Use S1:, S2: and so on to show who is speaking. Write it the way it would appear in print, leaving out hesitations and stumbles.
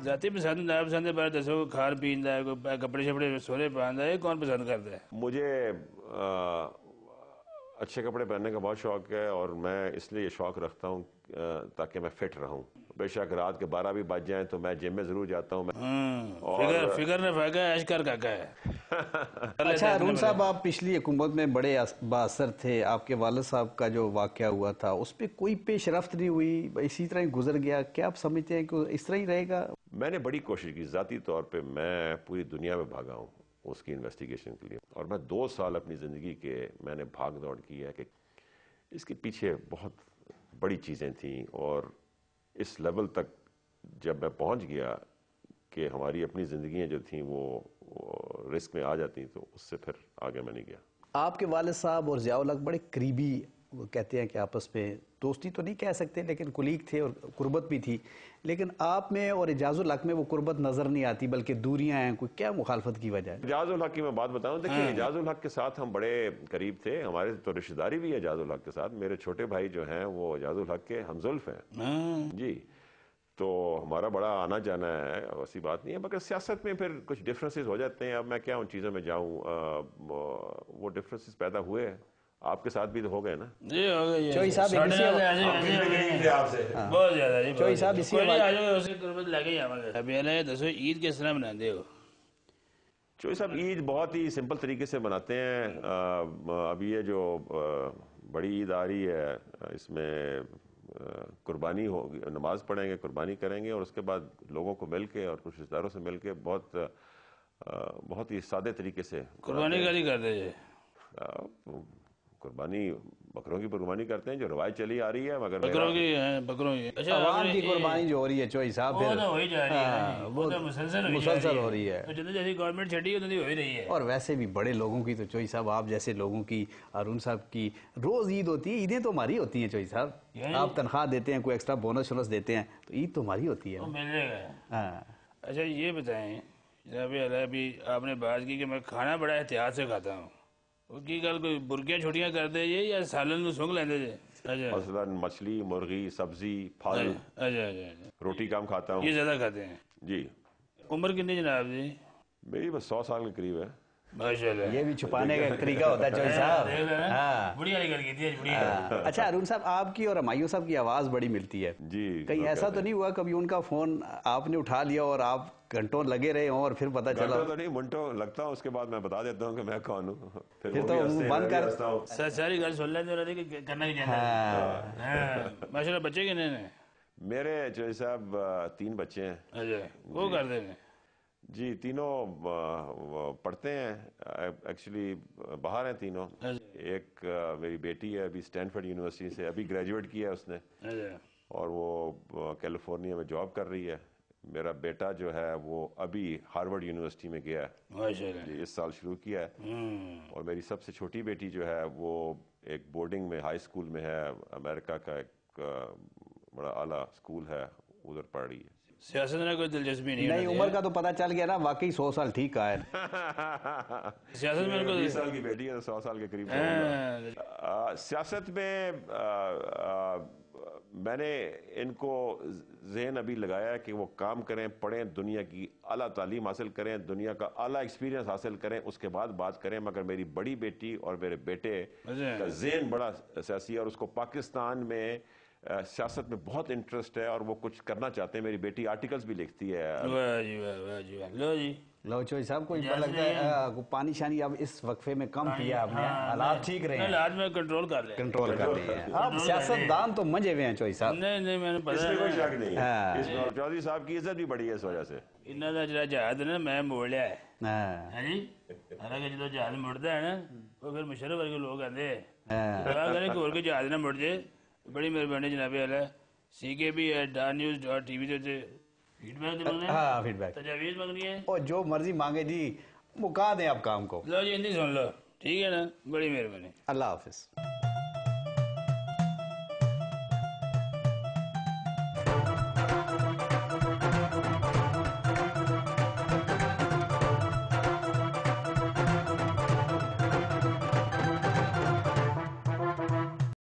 S1: ذاتی پسند نہ پسند ہے بارے دسو. کھان پین دا ہے, کوئی کپڑے شپڑے سونے پہنتا ہے, کون پسند کرتا ہے؟
S2: مجھے اچھے کپڑے پہننے کا بہت شوق ہے, اور میں اس لیے یہ شوق رکھتا ہوں تاکہ میں فٹ رہوں. بے شک رات کے 12 بھی بج جائیں تو میں جم میں ضرور جاتا ہوں.
S1: فکر نے فاقہ ہے, اشکر کاکا ہے.
S3: اچھا ہارون صاحب, آپ پچھلی حکومت میں بڑے بااثر تھے. آپ کے والد صاحب کا جو واقعہ ہوا تھا اس پہ کوئی پیش رفت نہیں ہوئی, اسی طرح ہی گزر گیا. کیا آپ سمجھتے ہیں کہ اس طرح ہی رہے گا؟
S2: میں نے بڑی کوشش کی ذاتی طور پہ. میں پوری دنیا میں بھاگا ہوں اس کی انویسٹیگیشن کے لیے, اور میں 2 سال اپنی زندگی کے میں نے بھاگ دوڑ کی ہے کہ اس کے پیچھے بہت بڑی چیزیں تھیں. اور اس لیول تک جب میں پہنچ گیا کہ ہماری اپنی زندگیاں جو تھیں وہ رسک میں آ جاتی, تو اس سے پھر آگے میں نہیں گیا. آپ
S3: کے والد صاحب اور ضیاء الحق بڑے قریبی, وہ کہتے ہیں کہ آپس میں دوستی تو نہیں کہہ سکتے لیکن کولیگ تھے اور قربت بھی تھی. لیکن آپ میں اور اعجاز الحق میں وہ قربت نظر نہیں آتی بلکہ دوریاں ہیں. کوئی کیا مخالفت کی وجہ ہے؟
S2: اعجاز الحق کی میں بات بتاؤں. دیکھیں, اعجاز الحق کے ساتھ ہم بڑے قریب تھے. ہمارے تو رشتہ داری بھی ہے اعجاز الحق کے ساتھ. میرے چھوٹے بھائی جو ہیں وہ اعجاز الحق کے ہمزلف ہیں. جی, تو ہمارا بڑا آنا جانا ہے, ایسی بات نہیں ہے. مگر سیاست میں پھر کچھ ڈفرینسز ہو جاتے ہیں. اب میں کیا ان چیزوں میں جاؤں, وہ ڈفرینسز پیدا ہوئے ہیں. آپ کے ساتھ بھی تو ہو گئے نا؟
S1: جی ہو گئے.
S3: چوئی صاحب
S1: بہت زیادہ جی.
S3: چوئی صاحب اسی
S1: ابھی دسو عید کس طرح مناتے ہو؟
S2: چوئی صاحب عید بہت ہی سمپل طریقے سے مناتے ہیں. اب یہ جو بڑی عید آ رہی ہے اس میں قربانی ہوگی, نماز پڑھیں گے, قربانی کریں گے, اور اس کے بعد لوگوں کو مل کے اور کچھ رشتہ داروں سے مل کے بہت ہی سادے طریقے سے
S1: قربانی کاری کرتے ہیں.
S2: قربانی بکروں کی قربانی کرتے ہیں جو روایت چلی آ رہی ہے. مگر
S1: بکروں کی
S3: عوام کی قربانی جو ہو رہی ہے چوئی صاحب,
S1: وہ تو ہو ہی جا رہی ہے, وہ تو مسلسل
S3: ہو رہی ہے.
S1: جیسے گورنمنٹ چھٹی ہے ہو ہی رہی ہے.
S3: اور ویسے بھی بڑے لوگوں کی تو چوئی صاحب, آپ جیسے لوگوں کی, ہارون صاحب کی روز عید ہوتی ہے. عیدیں تو ہماری ہوتی ہیں چوئی صاحب. آپ تنخواہ دیتے ہیں, کوئی ایکسٹرا بونس شونس دیتے ہیں, تو عید تو ہماری ہوتی ہے.
S1: ملے گا. اچھا یہ بتائیں جناب اعلیٰ, ابھی آپ نے بات کی کہ میں کھانا بڑا احتیاط سے کھاتا ہوں. وہ کی گل کوئی برکیاں چھٹیاں کرتے جی یا سالن میں سونگ لیندے جی؟
S2: مثلاً مچھلی, مرغی, سبزی, پھل, روٹی کم کھاتا ہوں.
S1: یہ زیادہ کھاتے ہیں
S2: جی.
S1: عمر کتنی جناب جی؟
S2: میری بس 100 سال کے قریب ہے.
S1: ماشاءاللہ.
S3: یہ بھی چھپانے کا طریقہ ہوتا ہے چوئی صاحب.
S1: بڑی والی گل کی تھی.
S3: اچھا ہارون صاحب, آپ کی اور ہمایوں صاحب کی آواز بڑی ملتی ہے.
S2: جی.
S3: کہیں ایسا تو نہیں ہوا کبھی ان کا فون آپ نے اٹھا لیا اور آپ گھنٹوں لگے رہے ہوں اور پھر پتہ چلا؟
S2: گھنٹوں تو نہیں, منٹوں لگتا ہوں, اس کے بعد میں بتا دیتا ہوں کہ میں کون ہوں.
S3: پھر تو بند کر
S1: ساری گل سن لیتے کہ کرنا ہی چاہتا. ماشاءاللہ. بچے کتنے ہیں؟
S2: میرے چوئی صاحب 3 بچے ہیں.
S1: اچھا, وہ کرتے ہیں؟
S2: جی, تینوں پڑھتے ہیں. ایکچولی باہر ہیں تینوں. ایک میری بیٹی ہے, ابھی اسٹینفورڈ یونیورسٹی سے ابھی گریجویٹ کیا ہے اس نے, اور وہ کیلیفورنیا میں جاب کر رہی ہے. میرا بیٹا جو ہے وہ ابھی ہارورڈ یونیورسٹی میں گیا ہے, جی, اس سال شروع کیا ہے. اور میری سب سے چھوٹی بیٹی جو ہے وہ ایک بورڈنگ میں ہائی اسکول میں ہے, امریکہ کا ایک بڑا اعلیٰ اسکول ہے, ادھر پڑھ رہی ہے.
S1: سیاست میں کوئی دلچسپی
S3: نہیں؟ عمر کا تو پتہ چل گیا نا, واقعی 100 سال ٹھیک کہا ہے.
S1: سیاست میں
S2: 20 سال کی بیٹی ہے, 100 سال کے قریب. سیاست میں میں نے ان کو ذہن ابھی لگایا کہ وہ کام کریں, پڑھیں, دنیا کی اعلیٰ تعلیم حاصل کریں, دنیا کا اعلیٰ ایکسپیرینس حاصل کریں, اس کے بعد بات کریں. مگر میری بڑی بیٹی اور میرے بیٹے کا ذہن بڑا سیاسی ہے, اور اس کو پاکستان میں سیاست میں بہت انٹرسٹ ہے, اور وہ کچھ کرنا چاہتے ہیں. میری بیٹی آرٹیکلز بھی لکھتی ہے.
S3: لو چوئی صاحب, کوئی لگتا ہے پانی شانی اب اس وقفے میں کم کیا آپ نے, حالات ٹھیک رہے ہیں,
S1: حالات میں کنٹرول کر رہے ہیں.
S3: آپ سیاست دان تو منجے ہوئے ہیں چوئی صاحب.
S1: نہیں, میں نے
S2: اس میں کوئی شک نہیں ہے. چودھری صاحب کی عزت بھی بڑی ہے اس وجہ سے.
S1: انہوں نے جڑا جہاز نا میں موڑ لیا ہے. حالانکہ جدو جہاز مڑتا ہے نا, وہ پھر مشرف ورگے لوگ آتے ہیں کہ اور کوئی جہاز نہ مڑ جائے. بڑی مہربانی جناب اعلیٰ. CKB @news.tv فیڈ بیک تجاویز مانگنی ہے,
S3: اور جو مرضی مانگے جی, مکا دیں آپ کام کو.
S1: لو جی, ہندی سن لو, ٹھیک ہے نا. بڑی مہربانی.
S3: اللہ حافظ.